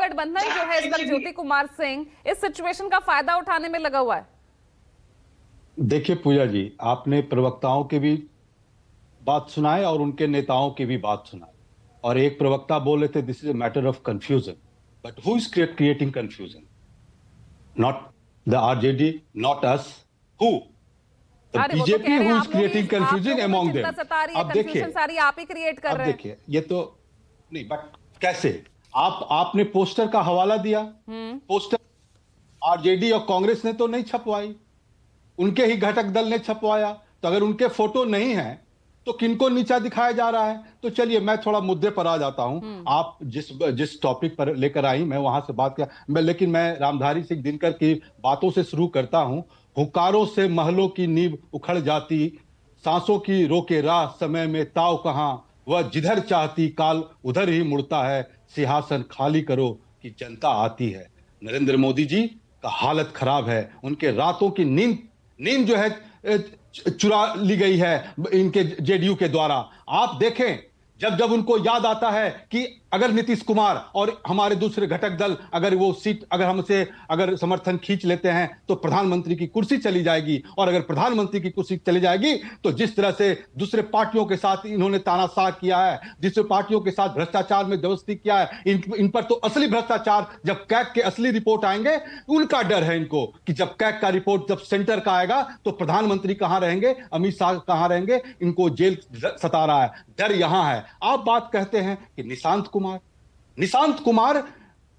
महागठबंधन जो है इस वक्त ज्योति कुमार सिंह इस सिचुएशन का फायदा उठाने में लगा हुआ है? देखिए पूजा जी, आपने प्रवक्ताओं की भी बात सुनाए और उनके नेताओं की भी बात सुनाई। और एक प्रवक्ता बोल रहे थे this is a matter of confusion, but who is creating confusion? Not the RJD, not us, who? The BJP who is creating confusion among them. अब देखिए, सारी आप ही क्रिएट कर रहे हैं। देखिए ये तो नहीं, बट कैसे? आपने पोस्टर का हवाला दिया, पोस्टर आरजेडी और कांग्रेस ने तो नहीं छपवाई, उनके ही घटक दल ने छपवाया। तो अगर उनके फोटो नहीं है तो किनको नीचा दिखाया जा रहा है? तो चलिए मैं थोड़ा मुद्दे पर आ जाता हूं। आप जिस टॉपिक पर लेकर आई मैं वहां से बात किया, लेकिन मैं रामधारी सिंह दिनकर की बातों से शुरू करता हूं। हुंकारों से महलों की नींव उखड़ जाती, सांसों की रोके राह समय में ताव कहां, वह जिधर चाहती काल उधर ही मुड़ता है, सिंहासन खाली करो कि जनता आती है। नरेंद्र मोदी जी का हालत खराब है, उनके रातों की नींद जो है चुरा ली गई है इनके जेडीयू के द्वारा। आप देखें, जब जब उनको याद आता है कि अगर नीतीश कुमार और हमारे दूसरे घटक दल अगर वो सीट अगर समर्थन खींच लेते हैं तो प्रधानमंत्री की कुर्सी चली जाएगी, और अगर प्रधानमंत्री की कुर्सी चली जाएगी तो जिस तरह से दूसरे पार्टियों के साथ इन्होंने तानाशाह किया है, दूसरे पार्टियों के साथ भ्रष्टाचार में जबरदस्ती किया है, इन पर तो असली भ्रष्टाचार जब कैग के असली रिपोर्ट आएंगे, उनका डर है इनको कि जब कैग का रिपोर्ट जब सेंटर का आएगा तो प्रधानमंत्री कहां रहेंगे, अमित शाह कहां रहेंगे, इनको जेल सता रहा है। डर यहां है। आप बात कहते हैं कि निशांत कुमार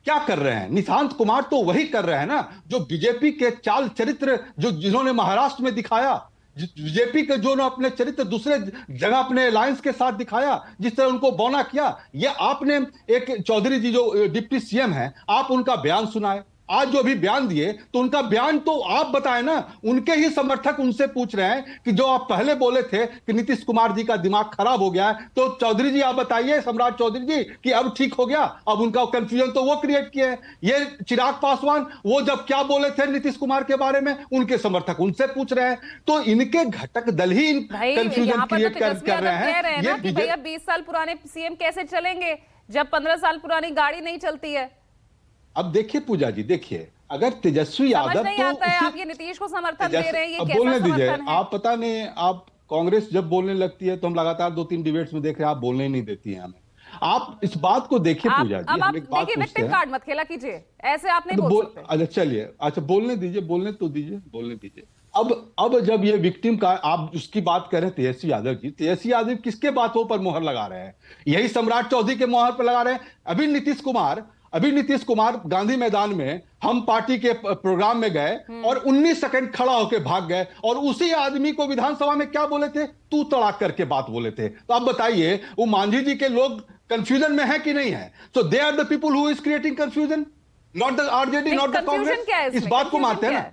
क्या कर रहे हैं? निशांत कुमार तो वही कर रहे हैं ना जो बीजेपी के चाल चरित्र जो जिन्होंने महाराष्ट्र में दिखाया, बीजेपी के जो अपने चरित्र दूसरे जगह अपने अलायंस के साथ दिखाया, जिस तरह उनको बौना किया। ये आपने एक चौधरी जी जो डिप्टी सीएम है, आप उनका बयान सुनाए, आज जो अभी बयान दिए तो उनका बयान तो आप बताएं ना। उनके ही समर्थक उनसे पूछ रहे हैं कि जो आप पहले बोले थे कि नीतीश कुमार जी का दिमाग खराब हो गया है, तो चौधरी जी आप बताइए, सम्राट चौधरी जी, कि अब ठीक हो गया? अब उनका कंफ्यूजन तो वो क्रिएट किए हैं। ये चिराग पासवान वो जब क्या बोले थे नीतीश कुमार के बारे में, उनके समर्थक उनसे पूछ रहे हैं। तो इनके घटक दल ही कंफ्यूजन क्रिएट कर रहे हैं। ये कि भैया 20 साल पुराने सीएम कैसे चलेंगे जब 15 साल पुरानी गाड़ी नहीं चलती है? अब देखिए पूजा जी, देखिए अगर तेजस्वी यादव नहीं आता है, आप ये नीतीश को समर्थन दे रहे हैं, ये कैसा बोलने दीजिए। समर्थन है? आप पता नहीं, आप कांग्रेस जब बोलने लगती है तो हम लगातार 2-3 डिबेट्स में देख रहे हैं, आप बोलने ही नहीं देती हैं हमें। आप इस बात को देखिए पूजा जी, हम एक बात पूछते हैं। कार्ड मत खेला कीजिए, ऐसे आप नहीं बोल सकते। अच्छा चलिए, अच्छा बोलने दीजिए, बोलने तो दीजिए, बोलने दीजिए। अब जब ये विक्टिम का आप उसकी बात कर रहे हैं तेजस्वी यादव जी, तेजस्वी यादव किसके बातों पर मोहर लगा रहे हैं? यही सम्राट चौधरी के मोहर पर लगा रहे हैं। अभी नीतीश कुमार गांधी मैदान में हम पार्टी के प्रोग्राम में गए और 19 सेकंड खड़ा होकर भाग गए, और उसी आदमी को विधानसभा में क्या बोले थे? तू तड़ाक करके बात बोले थे। तो अब बताइए, वो मांझी जी के लोग कंफ्यूजन में है कि नहीं है? So they are the people who is creating confusion, not the RJD, not the Congress. इस बात को मानते हैं ना।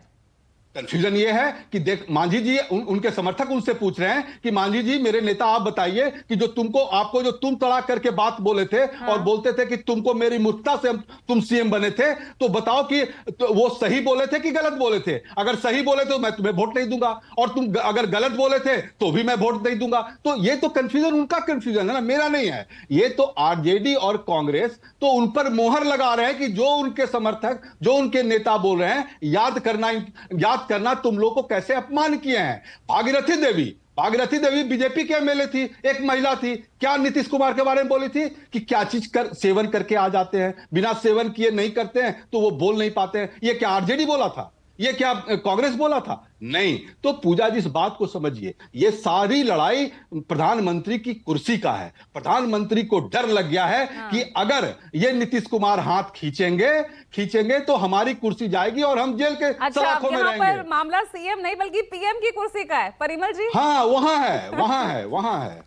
कंफ्यूजन ये है कि देख मांझी जी, उनके समर्थक उनसे पूछ रहे हैं कि मांझी जी, मेरे नेता आप बताइए कि जो आपको जो तुम तड़ाक करके बात बोले थे, और बोलते थे कि तुमको मेरी मूर्खता से तुम सीएम बने थे, तो बताओ कि तो वो सही बोले थे कि गलत बोले थे? अगर सही बोले तो मैं तुम्हें वोट नहीं दूंगा, और तुम अगर गलत बोले थे तो भी मैं वोट नहीं दूंगा। तो ये तो कंफ्यूजन उनका कंफ्यूजन है ना, मेरा नहीं है। ये तो आरजेडी और कांग्रेस तो उन पर मोहर लगा रहे हैं कि जो उनके समर्थक, जो उनके नेता बोल रहे हैं, याद करना तुम लोग को कैसे अपमान किए हैं। भागीरथी देवी बीजेपी के एमएलए थी, एक महिला थी, क्या नीतीश कुमार के बारे में बोली थी कि क्या चीज सेवन करके आ जाते हैं, बिना सेवन किए नहीं करते हैं तो वो बोल नहीं पाते हैं? ये क्या आरजेडी बोला था? ये क्या कांग्रेस बोला था? नहीं। तो पूजा जी इस बात को समझिए, ये सारी लड़ाई प्रधानमंत्री की कुर्सी का है। प्रधानमंत्री को डर लग गया है कि अगर ये नीतीश कुमार हाथ खींचेंगे तो हमारी कुर्सी जाएगी और हम जेल के सलाखों में रहेंगे। पर मामला सीएम नहीं बल्कि पीएम की कुर्सी का है परिमल जी। हाँ, वहां है